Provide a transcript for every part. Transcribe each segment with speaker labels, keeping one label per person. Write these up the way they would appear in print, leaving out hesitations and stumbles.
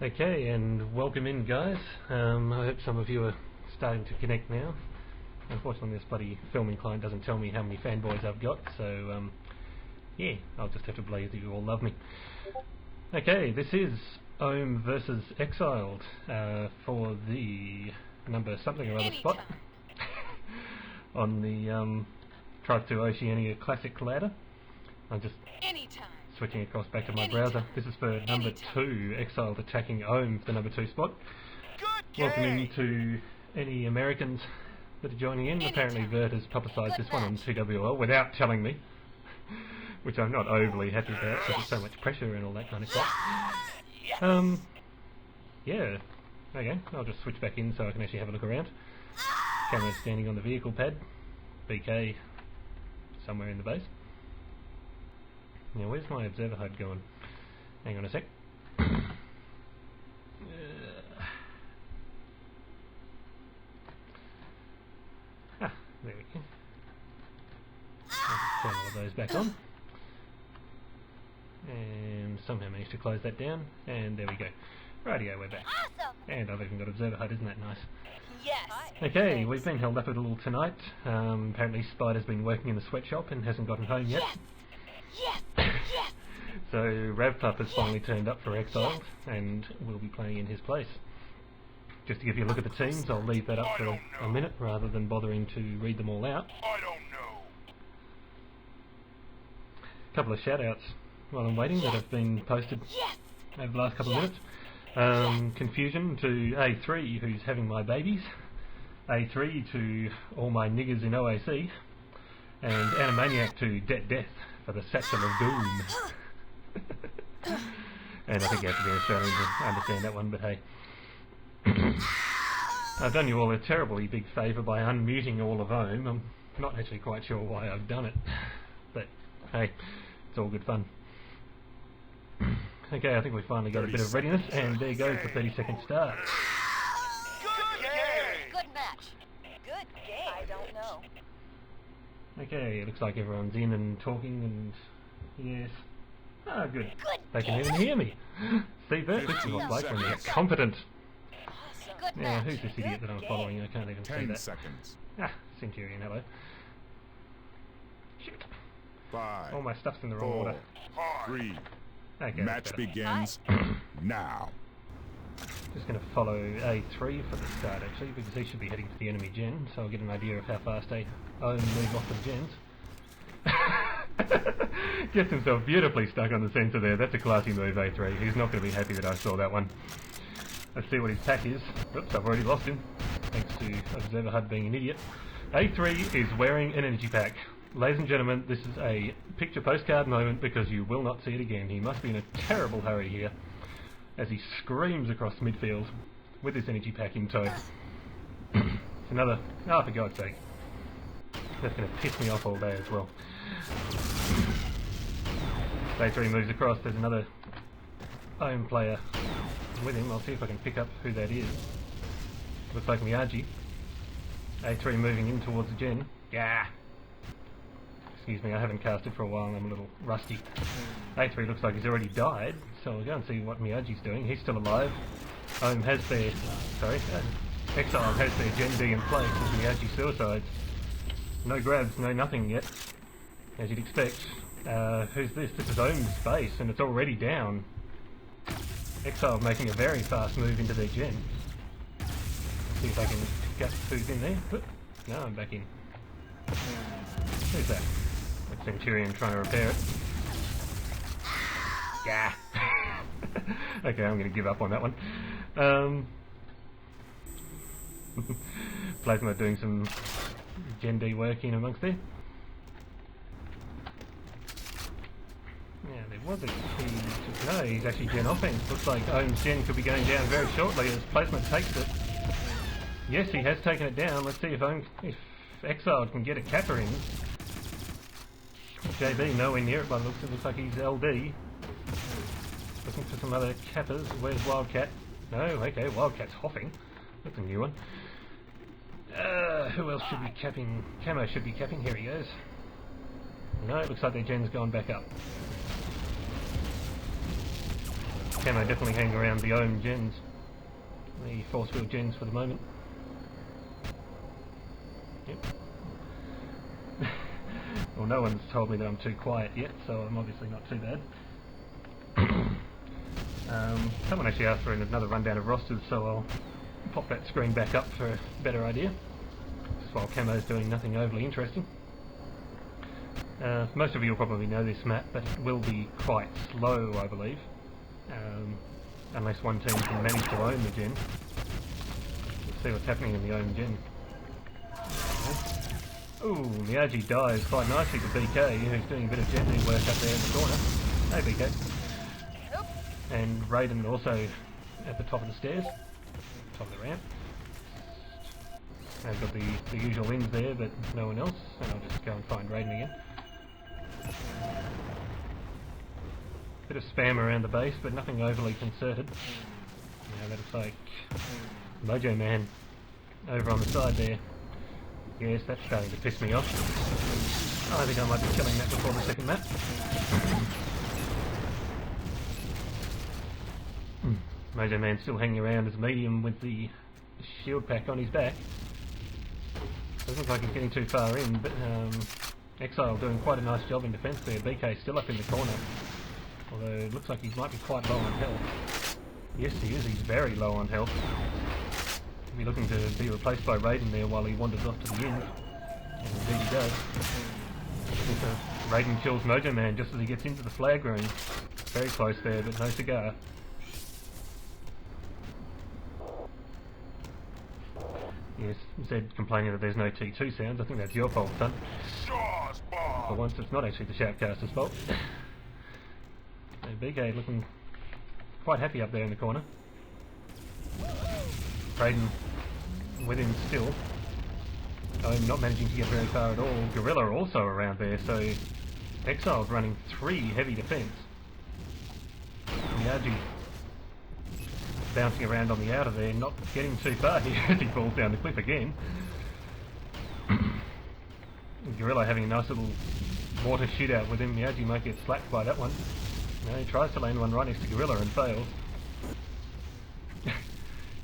Speaker 1: Okay, and welcome in, guys. I hope some of you are starting to connect now. Unfortunately, this bloody filming client doesn't tell me how many fanboys I've got, so yeah, I'll just have to believe that you all love me. Okay, this is Ohm versus Exiled for the number something or other spot on the T2TV Oceanic Classic ladder. I'm just switching across back to my browser. This is for number 2, Exiled attacking Ohm for the number 2 spot. Welcoming to any Americans that are joining in. Apparently Vert has publicised this one on TWL without telling me, which I'm not overly happy about because there's so much pressure and all that kind of stuff. Yeah, okay, I'll just switch back in so I can actually have a look around. Camera standing on the vehicle pad. BK somewhere in the base. Now where's my observer HUD going? Hang on a sec. There we go. I'll turn all of those back on. And somehow managed to close that down. And there we go. Rightio, we're back.
Speaker 2: Awesome.
Speaker 1: And I've even got observer HUD, isn't that nice?
Speaker 2: Yes.
Speaker 1: Okay, we've been held up a little tonight. Apparently Spider's been working in the sweatshop and hasn't gotten home yet.
Speaker 2: Yes. Yes.
Speaker 1: So Ravpup has finally turned up for Exiled and will be playing in his place. Just to give you a look at the teams, I'll leave that up for a minute rather than bothering to read them all out.
Speaker 3: I don't know.
Speaker 1: A couple of shout-outs while I'm waiting that have been posted over the last couple of minutes. Confusion to A3, who's having my babies. A3 to all my niggers in OAC. And Animaniac to Death for the Satchel of Doom. And I think you have to be Australian to understand that one, but hey. I've done you all a terribly big favour by unmuting all of Ohm. I'm not actually quite sure why I've done it, but hey, it's all good fun. Okay, I think we finally got a bit of readiness, and there goes the 30-second start.
Speaker 3: Good game.
Speaker 2: Good match. Good game. I don't know.
Speaker 1: Okay, it looks like everyone's in and talking, and yes. Ah, good.
Speaker 2: Good.
Speaker 1: They can even hear me. See, Bert, this is what it's like when you're competent.
Speaker 2: Awesome. Good
Speaker 1: Now,
Speaker 2: match.
Speaker 1: who's this idiot that I'm following? I can't even see
Speaker 3: 10
Speaker 1: that.
Speaker 3: seconds.
Speaker 1: Ah, Centurion, hello. Shit.
Speaker 3: 5,
Speaker 1: All my stuff's in the wrong
Speaker 3: 4,
Speaker 1: order.
Speaker 3: 3.
Speaker 1: Okay,
Speaker 3: Match
Speaker 1: that's better.
Speaker 3: begins now.
Speaker 1: Just going to follow A3 for the start, actually, because he should be heading for the enemy gen, so I'll get an idea of how fast Ohm move off the gens. Gets himself beautifully stuck on the sensor there. That's a classy move, A3. He's not going to be happy that I saw that one. Let's see what his pack is. Oops, I've already lost him, thanks to Observer HUD being an idiot. A3 is wearing an energy pack. Ladies and gentlemen, this is a picture postcard moment because you will not see it again. He must be in a terrible hurry here as he screams across midfield with this energy pack in tow. It's another... oh, for God's sake. That's going to piss me off all day as well. A3 moves across. There's another Ohm player with him. I'll see if I can pick up who that is. Looks like Miyagi. A3 moving in towards the gen. Gah! Excuse me, I haven't cast it for a while and I'm a little rusty. A3 looks like he's already died, so we'll go and see what Miyagi's doing. He's still alive. Ohm has their... sorry, Exiled has their Gen D in place as Miyagi suicides. No grabs, no nothing yet, as you'd expect. Who's this? This is Ohm's base and it's already down. Exiled making a very fast move into their gen. See if I can pick up who's in there. Oop. No, I'm back in. Who's that? That's Centurion trying to repair it. Yeah. Okay, I'm going to give up on that one. Plasma doing some Gen D work in amongst there. Yeah, there was a key. No, he's actually Gen offense. Looks like Ohm's Gen could be going down very shortly as Plasma takes it. Yes, he has taken it down. Let's see if Exiled can get a capper in. JB nowhere near it, but it looks like he's LD. Looking for some other cappers. Where's Wildcat? No, okay, Wildcat's hopping. That's a new one. Who else should be capping? Camo should be capping. Here he goes. No, it looks like their gen's gone back up. Camo definitely hanging around the Ohm gens, the force field gens for the moment. Yep. Well, no one's told me that I'm too quiet yet, so I'm obviously not too bad. Someone actually asked for another rundown of rosters, so I'll pop that screen back up for a better idea, just while Camo's doing nothing overly interesting. Most of you will probably know this map, but it will be quite slow, I believe, unless one team can manage to own the gen. Let's see what's happening in the own gen. Ooh, Miyagi dives quite nicely to BK, who's doing a bit of gen work up there in the corner. Hey BK. And Raiden also at the top of the stairs, top of the ramp. I've got the usual ins there, but no one else, and I'll just go and find Raiden again. Bit of spam around the base, but nothing overly concerted. Now that looks like Mojo Man over on the side there. Yes, that's starting to piss me off. I think I might be killing that before the second map. Mojo Man still hanging around as medium with the shield pack on his back. Doesn't look like he's getting too far in, but Exiled doing quite a nice job in defence there. BK still up in the corner, although it looks like he might be quite low on health. Yes, he is. He's very low on health. He'll be looking to be replaced by Raiden there while he wanders off to the end. And indeed he does. Raiden kills Mojo Man just as he gets into the flag room. Very close there, but no cigar. Yes, Zed complaining that there's no T2 sounds. I think that's your fault, son. For once, it's not actually the Shoutcaster's fault. So BK looking quite happy up there in the corner. Raiden with him still. I'm not managing to get very far at all. Gorilla also around there, so Exile's running 3 heavy defence. Miyagi bouncing around on the outer there, not getting too far here as he falls down the cliff again. Gorilla having a nice little water shootout with him. Miyagi might get slapped by that one. No, he tries to land one right next to Gorilla and fails.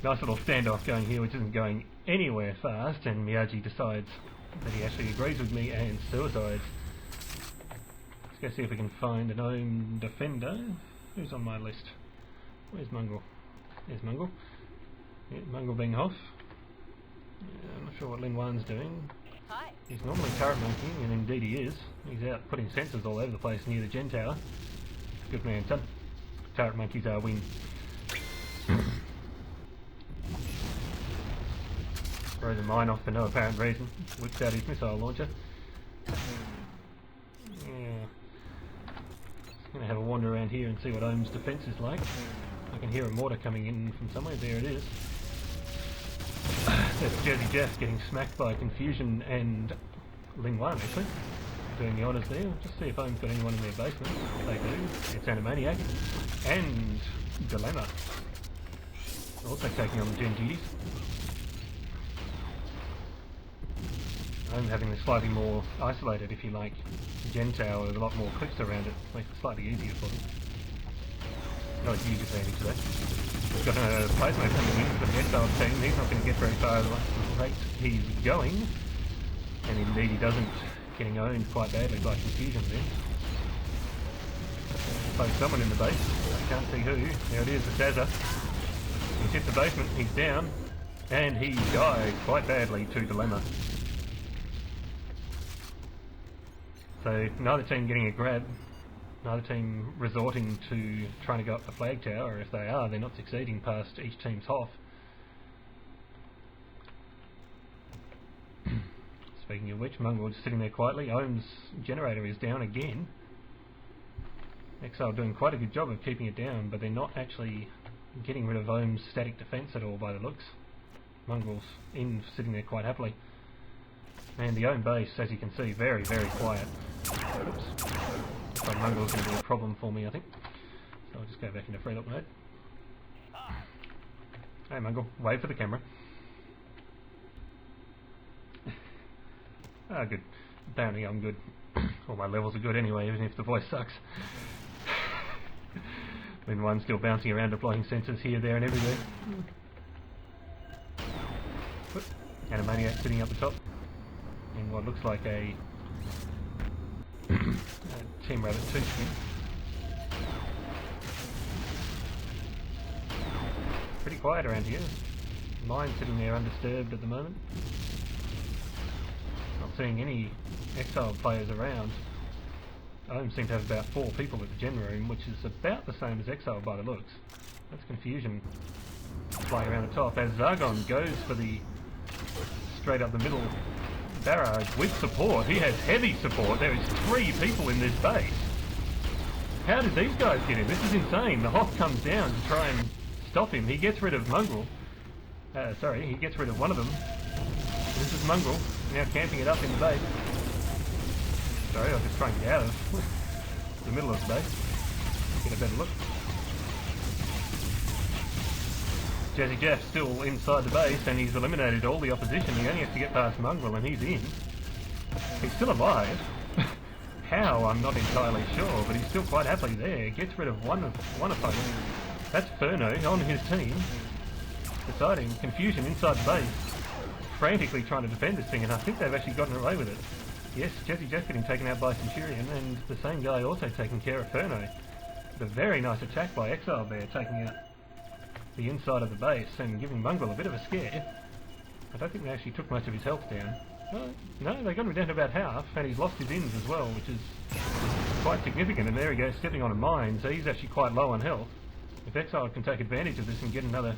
Speaker 1: Nice little standoff going here, which isn't going anywhere fast, and Miyagi decides that he actually agrees with me and suicides. Let's go see if we can find an Ohm defender. Who's on my list? Where's Mungle? There's Mungle. Yeah, Mungle being off. Yeah, I'm not sure what Lin Wan's doing.
Speaker 2: Hi.
Speaker 1: He's normally turret monkeying, and indeed he is. He's out putting sensors all over the place near the gen tower. Good man, son. Turret monkeys are win. Throws a mine off for no apparent reason. Whips out his missile launcher. Yeah. Just gonna have a wander around here and see what Ohm's defence is like. I can hear a mortar coming in from somewhere. There it is. That's Jersey Jeff getting smacked by Confusion and Ling Wan actually. Doing the honours there. Just see if Ohm's got anyone in their basement. They do. It's Animaniac. And Dilemma. Also taking on the gen duties. I'm having this slightly more isolated, if you like, gen tower with a lot more clips around it. Makes it slightly easier for them. Not a huge advantage to that. We've got a plasma coming in for the Exiled team. He's not going to get very far at the rate he's going. And indeed he doesn't. Getting owned quite badly by Confusion there. There's someone in the base. I can't see who. There it is, it's Azza. He's hit the basement, he's down. And he died quite badly to Dilemma. So neither team getting a grab. Neither team resorting to trying to go up the flag tower, or if they are, they're not succeeding past each team's Hoff. Speaking of which, Mungle just sitting there quietly. Ohm's generator is down again. Exile doing quite a good job of keeping it down, but they're not actually getting rid of Ohm's static defence at all by the looks. Mungle's in, sitting there quite happily. And the Ohm base, as you can see, very, very quiet. Oops. Looks like Mungle's going to be a problem for me, I think. So I'll just go back into free look mode. Hey Mungle, wave for the camera. Ah, good. Apparently I'm good. All my levels are good anyway, even if the voice sucks. Then one still bouncing around, deploying sensors here, there and everywhere. Whoop. Animaniac sitting up the top in what looks like a Team Rabbit 2 skin. Pretty quiet around here. Mine sitting there undisturbed at the moment. Not seeing any Exiled players around. I only seem to have about 4 people at the gen room, which is about the same as Exiled by the looks. That's Confusion flying around the top as Zargon goes for the straight up the middle barrage with support. He has heavy support. There is 3 people in this base. How did these guys get in? This is insane. The Hawk comes down to try and stop him. He gets rid of Mongrel. Sorry, he gets rid of one of them. This is Mongrel, now camping it up in the base. Sorry, I was just trying to get out of the middle of the base. Get a better look. Jazzy Jeff still inside the base and he's eliminated all the opposition. He only has to get past Mongrel and he's in. He's still alive. How, I'm not entirely sure, but he's still quite happily there. Gets rid of one opponent. That's Furno on his team. Deciding Confusion inside the base. Frantically trying to defend this thing, and I think they've actually gotten away with it. Yes, Jazzy Jeff getting taken out by Centurion, and the same guy also taking care of Furno. But a very nice attack by Exiled there, taking out the inside of the base and giving Mongrel a bit of a scare. I don't think they actually took much of his health down. No, they got him down to about half, and he's lost his ins as well, which is quite significant. And there he goes, stepping on a mine, so he's actually quite low on health. If Exiled can take advantage of this and get another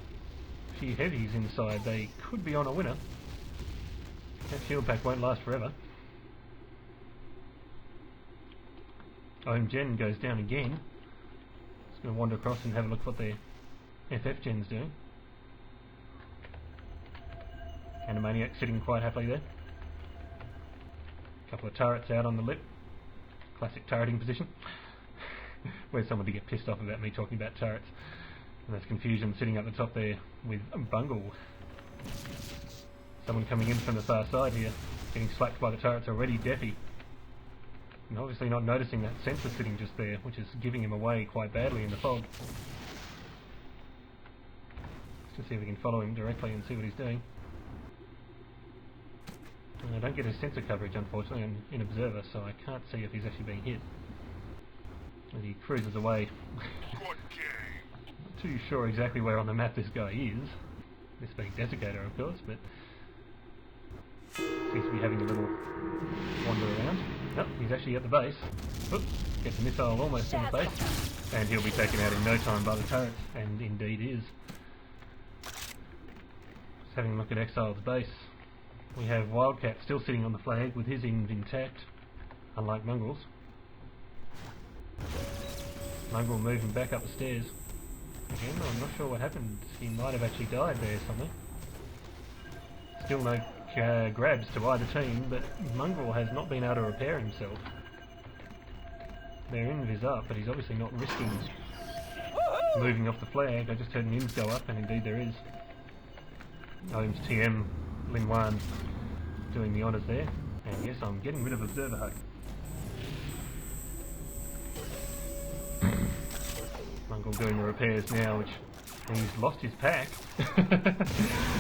Speaker 1: few heavies inside, they could be on a winner. That shield pack won't last forever. Gen goes down again. Just going to wander across and have a look what their FF Gen's doing. Animaniac sitting quite happily there. Couple of turrets out on the lip. Classic turreting position. Where's someone to get pissed off about me talking about turrets? And that's Confusion sitting up the top there with Bungle. Someone coming in from the far side here, getting slapped by the turrets already, Deafy. And obviously not noticing that sensor sitting just there, which is giving him away quite badly in the fog. Let's just see if we can follow him directly and see what he's doing. And I don't get his sensor coverage, unfortunately. I'm in Observer, so I can't see if he's actually being hit. As he cruises away. Not too sure exactly where on the map this guy is. This being Desiccator, of course, but seems to be having a little wander around. Nope, he's actually at the base. Oops, gets a missile almost in the face. And he'll be taken out in no time by the turrets, and indeed is. Just having a look at Exiled's base. We have Wildcat still sitting on the flag with his inv intact, unlike Mongrel's. Mongrel moving back up the stairs. Again, I'm not sure what happened. He might have actually died there somewhere. Still no grabs to either team, but Mongrel has not been able to repair himself. Their inv is up, but he's obviously not risking moving off the flag. I just heard an inv go up, and indeed there is. Ohm's TM Lin Wan doing the honours there, and yes, I'm getting rid of Observer Hug. Mongrel doing the repairs now, which he's lost his pack.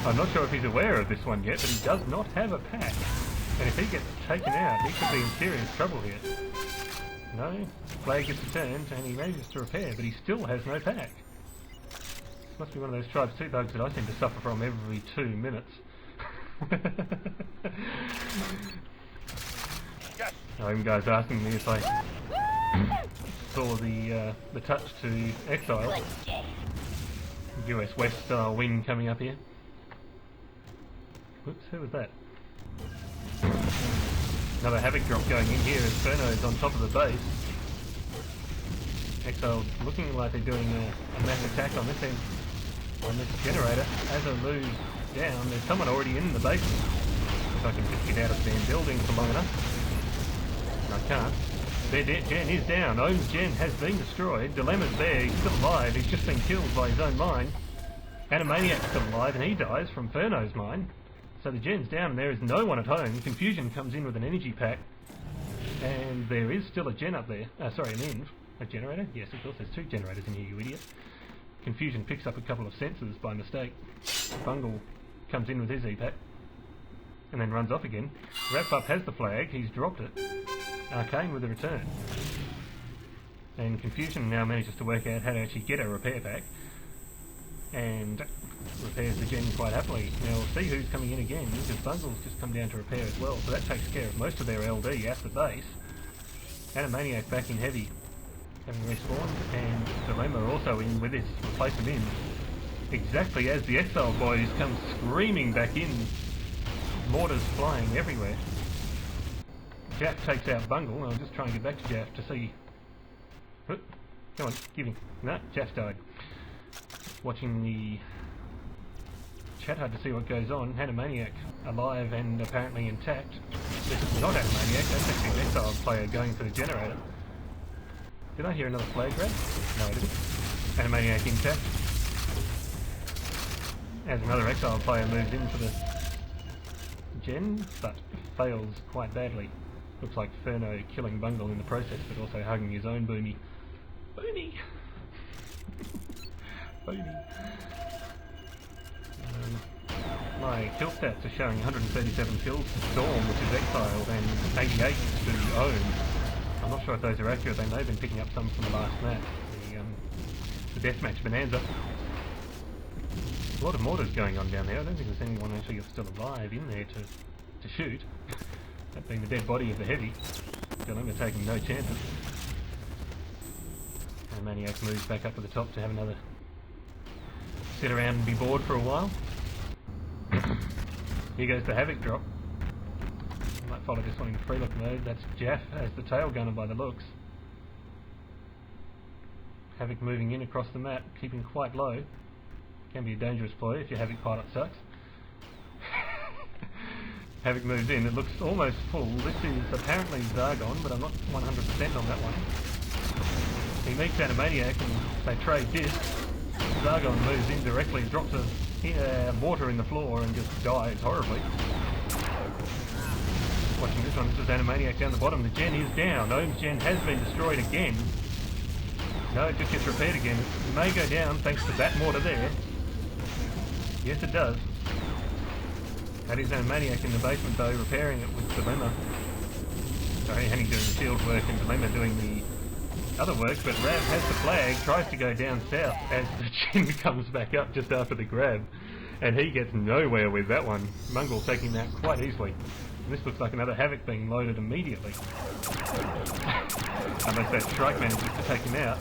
Speaker 1: I'm not sure if he's aware of this one yet, but he does not have a pack. And if he gets taken out, he could be in serious trouble here. No, flag gets returned, and he manages to repair, but he still has no pack. This must be one of those Tribes 2 bugs that I seem to suffer from every 2 minutes. Home guys asking me if I saw the touch to Exile. US West style wing coming up here. Whoops, who was that? Another Havoc drop going in here as Furno's on top of the base. Exile looking like they're doing a mass attack on this end, on this generator. As I move down, there's someone already in the base. If I can just get out of the damn building for long enough. And I can't. Their gen is down. Ohm's gen has been destroyed. Dilemma's there. He's still alive. He's just been killed by his own mine. Animaniac's still alive and he dies from Furno's mine. So the gen's down and there is no one at home. Confusion comes in with an energy pack. And there is still a gen up there. Sorry, an inv. A generator? Yes, of course, there's 2 generators in here, you idiot. Confusion picks up a couple of sensors by mistake. Bungle comes in with his E-Pack and then runs off again. Wrap-Up has the flag, he's dropped it. Arcane with a return. And Confusion now manages to work out how to actually get a repair pack and repairs the gen quite happily. Now we'll see who's coming in again, because Bungle's just come down to repair as well, so that takes care of most of their LD at the base. Animaniac back in heavy, having respawned, and Dilemma also in with his replacement in. Exactly as the Exiled boys come screaming back in, mortars flying everywhere. Jaff takes out Bungle, and I'll just try and get back to Jaff to see... Oh, come on, give him. No, Jaff died. Watching the chat hard to see what goes on. Animaniac alive and apparently intact. This is not Animaniac, that's actually an Exiled player going for the generator. Did I hear another flag grab? No, I didn't. Animaniac intact. As another Exiled player moves into the gen, but fails quite badly. Looks like Ferno killing Bungle in the process, but also hugging his own Boomy. Boomy! Boomy. My kill stats are showing 137 kills to Storm, which is Exiled, and 88 to Ohm. I'm not sure if those are accurate, they may have been picking up some from the last match, the deathmatch bonanza. A lot of mortars going on down there. I don't think there's anyone actually still alive in there to shoot. That being the dead body of the heavy. Dilemma taking no chances. And Maniac moves back up to the top to have another sit around and be bored for a while. Here goes the Havoc drop. I might follow this one in free look mode. That's Jaff as the tail gunner by the looks. Havoc moving in across the map, keeping quite low. Can be a dangerous ploy if your Havoc pilot sucks. Havoc moves in, it looks almost full. This is apparently Zargon, but I'm not 100% on that one. He meets Animaniac and they trade discs. Zargon moves in directly, drops a mortar in the floor and just dies horribly. Watching this one, this is Animaniac down the bottom. The gen is down. Ohm's gen has been destroyed again. No, it just gets repaired again. It may go down thanks to that mortar there. Yes, it does. That is Animaniac in the basement though, repairing it with Dilemma. Sorry, Hanny doing the shield work and Dilemma doing the other work, but Rav has the flag, tries to go down south as the gen comes back up just after the grab. And he gets nowhere with that one. Bungle taking that quite easily. And this looks like another Havoc being loaded immediately. Unless that Strike manages to take him out.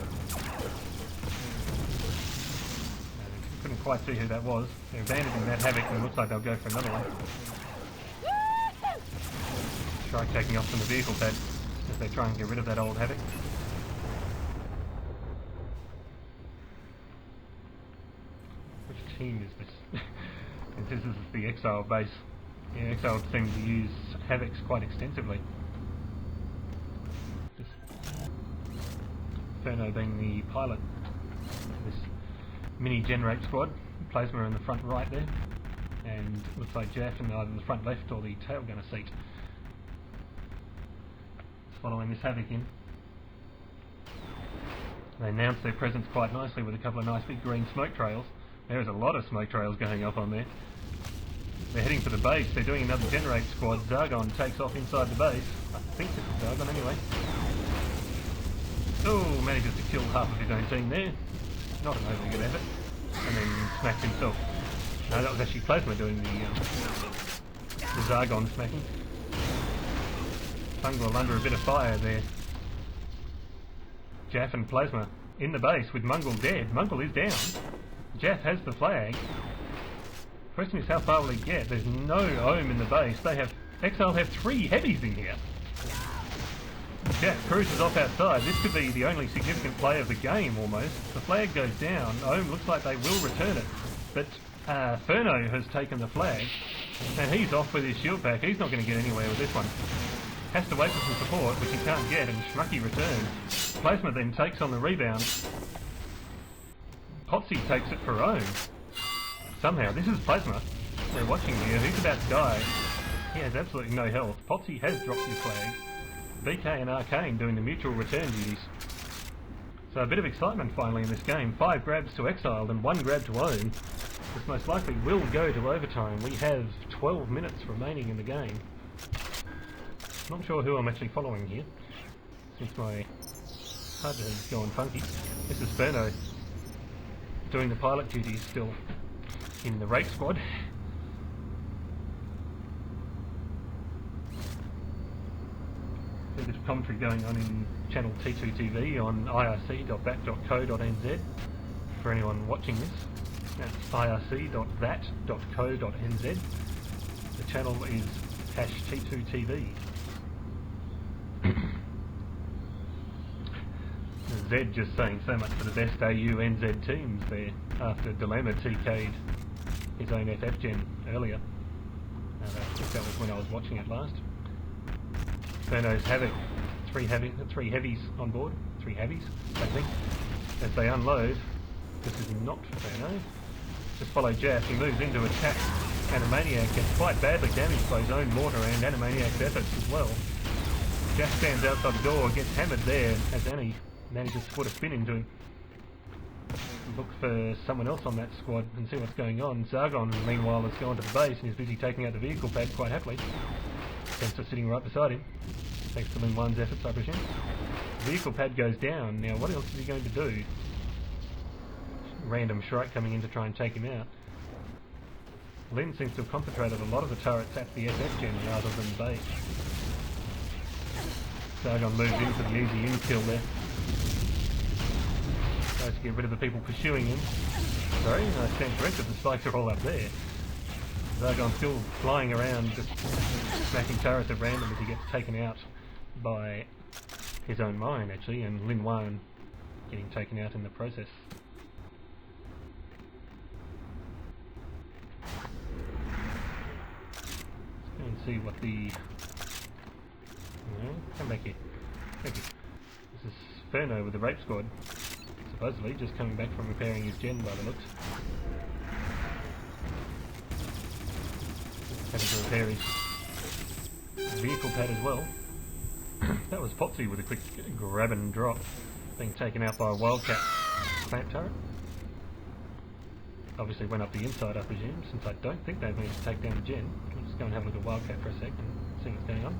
Speaker 1: Couldn't quite see who that was. They're abandoning that Havoc and it looks like they'll go for another one. Strike taking off from the vehicle pad as they try and get rid of that old Havoc. Which team is this? This is the Exiled base. Yeah, Exiled seem to use Havocs quite extensively. Ferno being the pilot. This mini generate squad. Plasma in the front right there. And looks like Jaff in either the front left or the tail gunner seat. Following this Havoc in. They announce their presence quite nicely with a couple of nice big green smoke trails. There is a lot of smoke trails going up on there. They're heading for the base. They're doing another generate squad. Zargon takes off inside the base. I think this is Zargon anyway. Oh, manages to kill half of his own team there. Not an overly good effort. And then smacks himself. No, that was actually Plasma doing the Zargon smacking. Bungle under a bit of fire there. Jaff and Plasma in the base with Mungle dead. Mungle is down. Jaff has the flag. Question is how far will he get? There's no Ohm in the base. They have Exiled have 3 heavies in here. Jaff cruises off outside. This could be the only significant play of the game almost. The flag goes down. Ohm looks like they will return it. But Ferno has taken the flag and he's off with his shield pack. He's not going to get anywhere with this one. Has to wait for some support, which he can't get, and Schmucky returns. Plasma then takes on the rebound. Potsy takes it for Ohm. Somehow, this is Plasma. We're watching here. He's about to die. He has absolutely no health. Potsy has dropped his flag. BK and Arcane doing the mutual return duties. So a bit of excitement finally in this game. 5 grabs to Exiled and 1 grab to Own. This most likely will go to overtime. We have 12 minutes remaining in the game. Not sure who I'm actually following here, since my HUD has gone funky. This is Ferno, doing the pilot duties still in the rape squad. There's a bit of commentary going on in channel T2TV on irc.that.co.nz for anyone watching this. That's irc.that.co.nz. The channel is #T2TV. Z just saying so much for the best AU-NZ teams there after Dilemma TK'd his own FF gen earlier. I think that was when I was watching it last. Ferno's Havoc, 3 heavies on board, 3 heavies, I think. As they unload, this is not Ferno. Just follow Jeff, he moves in to attack Animaniac, gets quite badly damaged by his own mortar and Animaniac's efforts as well. Jeff stands outside the door, gets hammered there as Annie manages to put a spin into him. Look for someone else on that squad and see what's going on. Zargon, meanwhile, has gone to the base and is busy taking out the vehicle pad quite happily. Sensor sitting right beside him, thanks to Lin 1's efforts, I presume. The vehicle pad goes down. Now, what else is he going to do? Random Shrike coming in to try and take him out. Lin seems to have concentrated a lot of the turrets at the SF gen rather than base. Zargon moves in for the easy in-kill there. Tries to get rid of the people pursuing him. Sorry, I stand corrected, the spikes are all up there. Zargon's still flying around, just smacking turrets at random as he gets taken out by his own mine, actually, and Lin 1 getting taken out in the process. Let's go and see what the... No, come back here. Thank you. This is Ferno with the rape squad. Supposedly just coming back from repairing his gen by the looks. Having to repair his vehicle pad as well. That was Potsy with a quick grab and drop, being taken out by a Wildcat plant turret. Obviously went up the inside, I presume, since I don't think they've managed to take down the gen. We'll just go and have a look at Wildcat for a sec and see what's going on.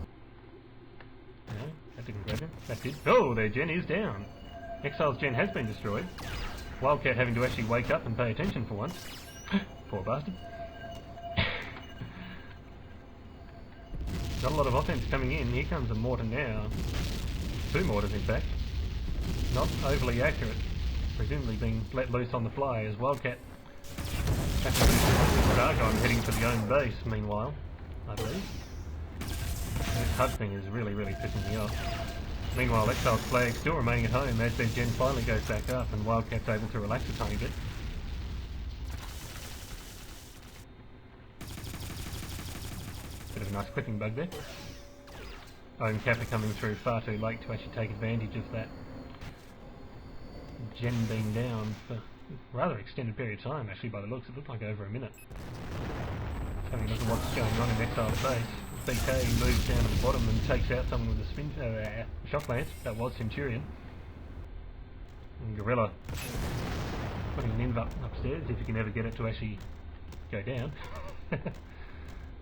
Speaker 1: No, that didn't grab him. That did. Oh, their gen is down. Exile's gen has been destroyed. Wildcat having to actually wake up and pay attention for once. Poor bastard. Not a lot of offense coming in. Here comes a mortar now. 2 mortars in fact. Not overly accurate. Presumably being let loose on the fly as Wildcat Dargon heading for the own base meanwhile, I believe. This HUD thing is really pissing me off. Meanwhile, Exile's flag still remaining at home as their gen finally goes back up and Wildcat's able to relax a tiny bit. Bit of a nice clipping bug there. Own Kappa coming through far too late to actually take advantage of that gen being down for a rather extended period of time, actually, by the looks. It looked like over a minute. Just having a look at what's going on in Exile's base. BK moves down to the bottom and takes out someone with a spin shock lance. That was Centurion. And Gorilla putting an inv upstairs if you can ever get it to actually go down.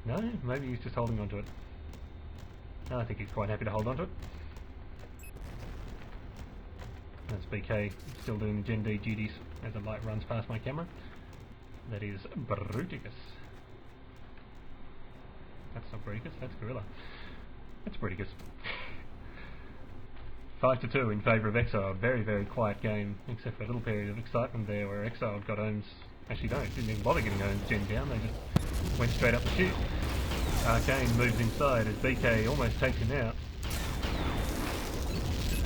Speaker 1: No, maybe he's just holding onto it. No, I think he's quite happy to hold onto it. That's BK still doing the Gen D duties as the light runs past my camera. That is Bruticus. That's not Bruticus, that's Gorilla. That's Bruticus. 5-2 in favour of Exiled. Very quiet game, except for a little period of excitement there where Exiled got Ohms. Actually, no, didn't even bother getting Ohms gen down, they just went straight up the chute. Arcane moves inside as BK almost takes him out.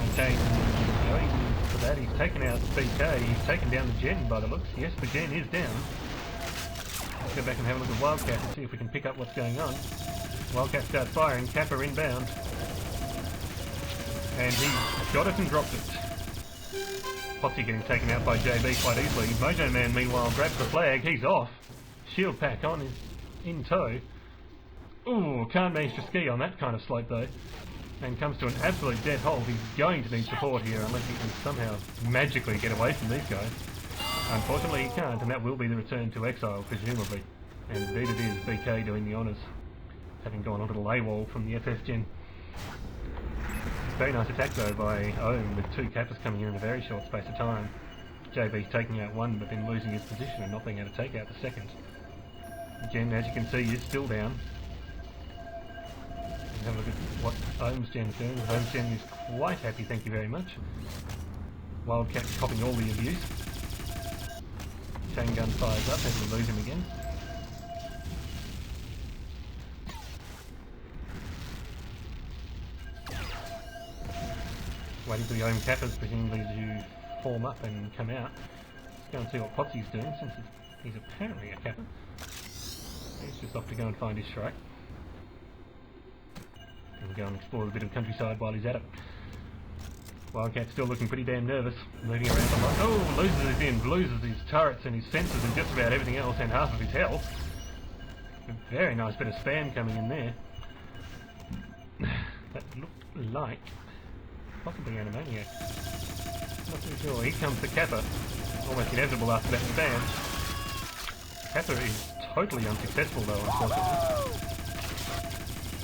Speaker 1: Arcane going for that, he's taken out BK, he's taken down the gen by the looks. Yes, the gen is down. Let's go back and have a look at Wildcat and see if we can pick up what's going on. Wildcat starts firing, Kappa inbound. And he got it and dropped it. Potsy getting taken out by JB quite easily. Mojo Man meanwhile grabs the flag, he's off. Shield pack on, in tow. Ooh, can't manage to ski on that kind of slope though. and comes to an absolute dead halt. He's going to need support here unless he can somehow magically get away from these guys. Unfortunately he can't, and that will be the return to Exiled, presumably. And indeed it is, BK doing the honours, having gone a little AWOL from the FF gen. Very nice attack though by Ohm, with 2 Kappas coming in a very short space of time. JB's taking out one, but then losing his position and not being able to take out the second. Gen, as you can see, is still down. And have a look at what Ohm's Gen's doing. Ohm's Gen is quite happy, thank you very much. Wildcat's copping all the abuse. Chain gun fires up, and we lose him again. Waiting for the Ohm Kappas, presumably, to form up and come out. Let's go and see what Potsy's doing, since he's apparently a Kappa. He's just off to go and find his Shrike. And we'll go and explore a bit of countryside while he's at it. Wildcat's still looking pretty damn nervous, moving around a lot. Oh, loses his in, loses his turrets and his sensors and just about everything else, and half of his health. A very nice bit of spam coming in there. That looked like possibly Animaniac. Not too sure. Here comes the Kappa. Almost inevitable after that spam. Kappa is totally unsuccessful though, unfortunately.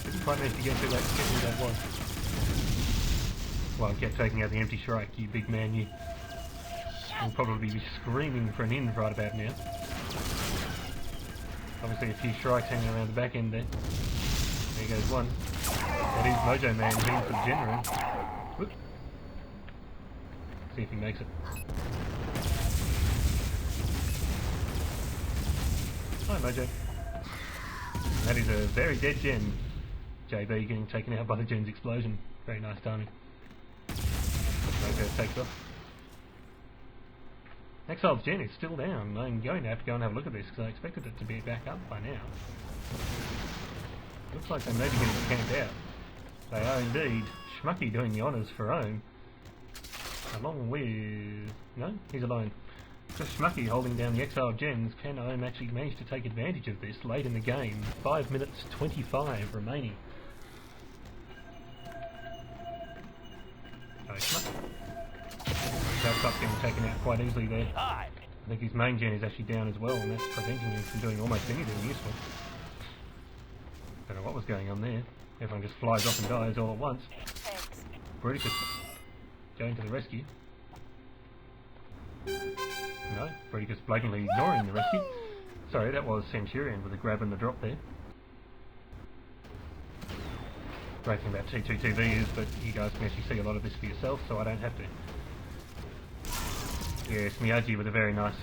Speaker 1: Didn't quite manage to get who that was. Wildcat taking out the empty Shrike, you big man, you. Will probably be screaming for an in right about now. Obviously a few Shrikes hanging around the back end there. There goes one. That is Mojo Man heading for the gen room. Whoop. See if he makes it. Hi Mojo. That is a very dead gen. JB getting taken out by the gen's explosion. Very nice timing. Mojo takes off. Exiled's gen is still down. I'm going to have to go and have a look at this because I expected it to be back up by now. Looks like they may be getting camped out. They are indeed. Schmucky doing the honours for Ohm. Along with... no, he's alone. Just Schmucky holding down the Exiled gens. Can Ohm actually manage to take advantage of this late in the game? 5 minutes 25 remaining. So Schmucky. That's getting taken out quite easily there. I think his main gen is actually down as well, and that's preventing him from doing almost anything useful. Don't know what was going on there. Everyone just flies off and dies all at once. Bruticus going to the rescue. No, Bruticus blatantly ignoring the rescue. Sorry, that was Centurion with a grab and the drop there. Great thing about T2TV is that you guys can actually see a lot of this for yourself, so I don't have to. Yes, Miyagi with a very nice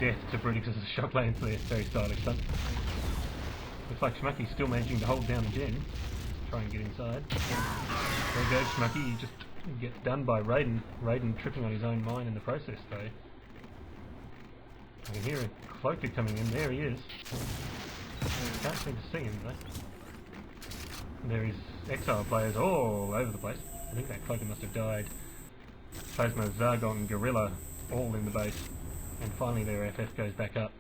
Speaker 1: death to Bruticus' shock lance there. Very stylish stunt. Looks like Schmucky's still managing to hold down the gen. Try and get inside. There goes Schmucky. He just gets done by Raiden. Raiden tripping on his own mine in the process though. I can hear a cloaker coming in. There he is. Can't seem to see him though. There is Exile players all over the place. I think that cloaker must have died. Plasma, Zargon, Gorilla, all in the base. And finally their FF goes back up.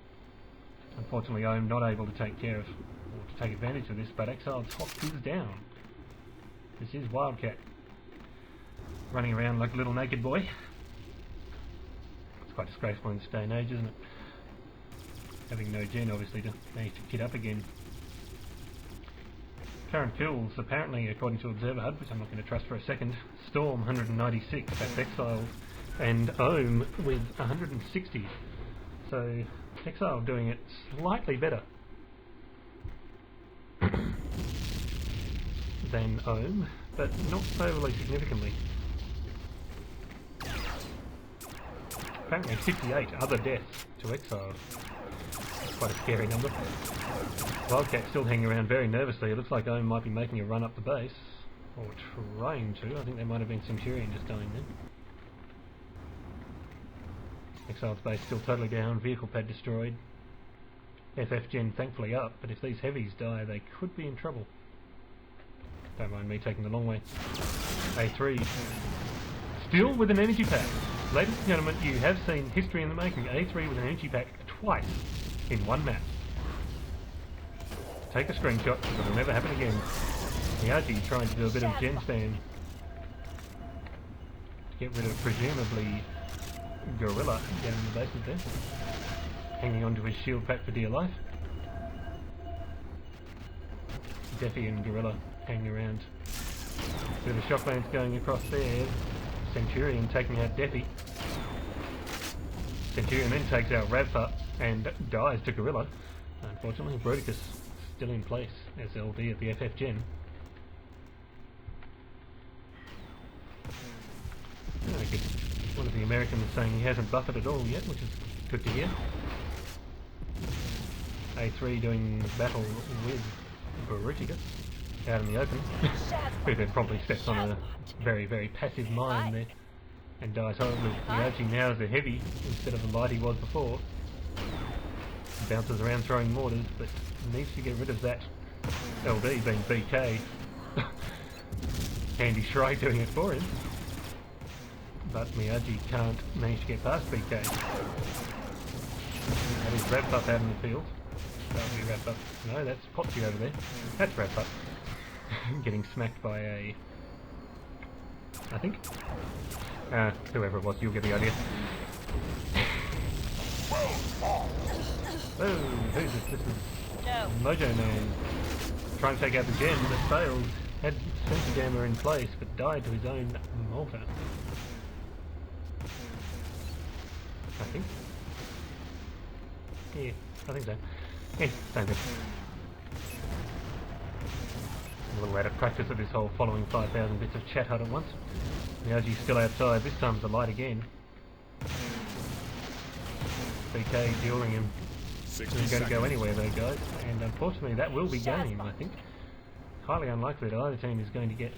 Speaker 1: Unfortunately I'm not able to take care of, or to take advantage of this, but Exiled's hop is down. This is Wildcat. Running around like a little naked boy. It's quite disgraceful in this day and age, isn't it? Having no gen obviously to manage to kit up again. Current kills, apparently, according to Observer HUD, which I'm not going to trust for a second, Storm 196, that's Exiled, and Ohm with 160. So, Exiled doing it slightly better than Ohm, but not overly significantly. Apparently 58 other deaths to Exiled. Quite a scary number. Wildcat's still hanging around very nervously. It looks like Ohm might be making a run up the base. Or trying to. I think there might have been Centurion just dying then. Exiled's base still totally down. Vehicle pad destroyed. FF gen thankfully up, but if these heavies die they could be in trouble. Don't mind me taking the long way. A3. Still with an energy pack. Ladies and gentlemen, you have seen history in the making. A3 with an energy pack twice in one map. Take a screenshot because it'll never happen again. Miyagi trying to do a bit of gen spam to get rid of presumably Gorilla down in the basement there, hanging onto his shield pack for dear life. Defi and Gorilla hanging around. So the shock lance going across there. Centurion taking out Defi. Centurion then takes out Ravpup and dies to Gorilla. Unfortunately, Brodicus still in place as LD at the FF Gen. One of the Americans saying he hasn't buffered at all yet, which is good to hear. A3 doing battle with Brodicus out in the open. Who then promptly steps on a very, very passive mine there and dies horribly. Miyagi now is a heavy instead of a light he was before. Bounces around throwing mortars, but needs to get rid of that LD being BK. Handy Shrike doing it for him. But Miyagi can't manage to get past BK. That is Ravpup out in the field. That would be Ravpup. No, that's Potsy over there. That's Ravpup. Getting smacked by a... I think? Whoever it was, you'll get the idea. Oh, who's this? This is Mojo Man. Trying to take out the gem, but failed. Had Sensor Jammer in place, but died to his own mortar. I think. Yeah, I think so. Yeah, same thing. A little out of practice of this whole following 5,000 bits of chat hut at once. Miyagi's still outside, this time's the light again. BK dueling him. Isn't going to go anywhere though, guys, and unfortunately that will be game, I think. Highly unlikely that either team is going to get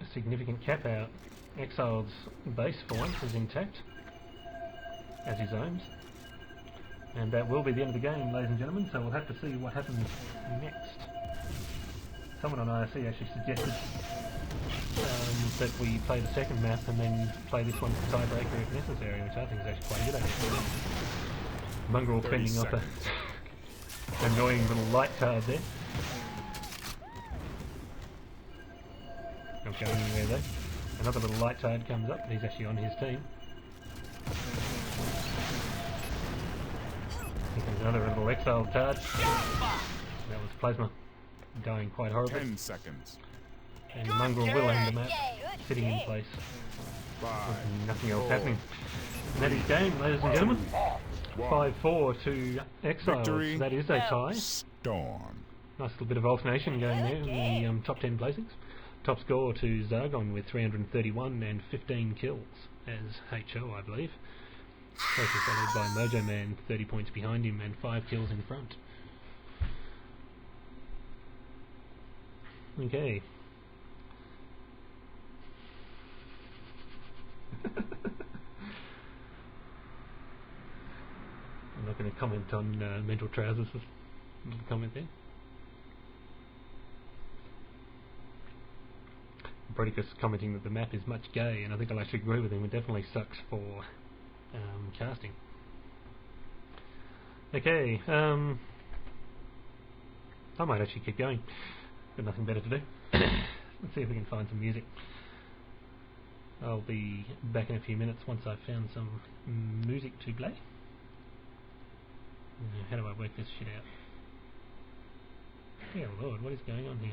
Speaker 1: a significant cap out. Exiled's base for once is intact, as his own. And that will be the end of the game, ladies and gentlemen, so we'll have to see what happens next. Someone on IRC actually suggested that we play the second map and then play this one for tiebreaker if necessary, which I think is actually quite a good idea. Mongrel fending off a annoying little light card there. Not going anywhere though. Another little light card comes up, he's actually on his team. Here comes another little Exiled card. That was Plasma, dying quite horribly.
Speaker 3: 10 seconds.
Speaker 1: And Mongrel will end the map, sitting in place. With nothing else happening. And that is game, ladies and gentlemen. 5-4 to Exiled. So that is a tie.
Speaker 3: Storm.
Speaker 1: Nice little bit of alternation going there in the top 10 placings. Top score to Zargon with 331 and 15 kills as HO, I believe. Closely followed by Mojo Man, 30 points behind him and 5 kills in front. Okay. I'm not going to comment on mental trousers. Little comment there. Brodicus commenting that the map is much gay, and I think I'll actually agree with him. It definitely sucks for casting. Okay, I might actually keep going. Got nothing better to do. Let's see if we can find some music. I'll be back in a few minutes once I've found some music to play. How do I work this shit out? Yeah, Lord, what is going on here?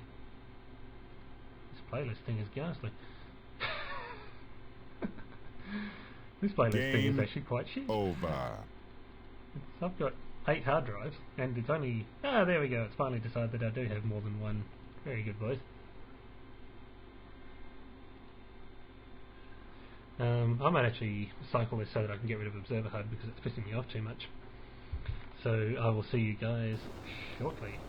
Speaker 1: This playlist thing is ghastly. This playlist thing is actually quite shit.
Speaker 3: Over.
Speaker 1: I've got 8 hard drives, and it's only... Ah, there we go, it's finally decided that I do have more than one. Very good, boys. I might actually cycle this so that I can get rid of Observer HUD because it's pissing me off too much. So I will see you guys shortly.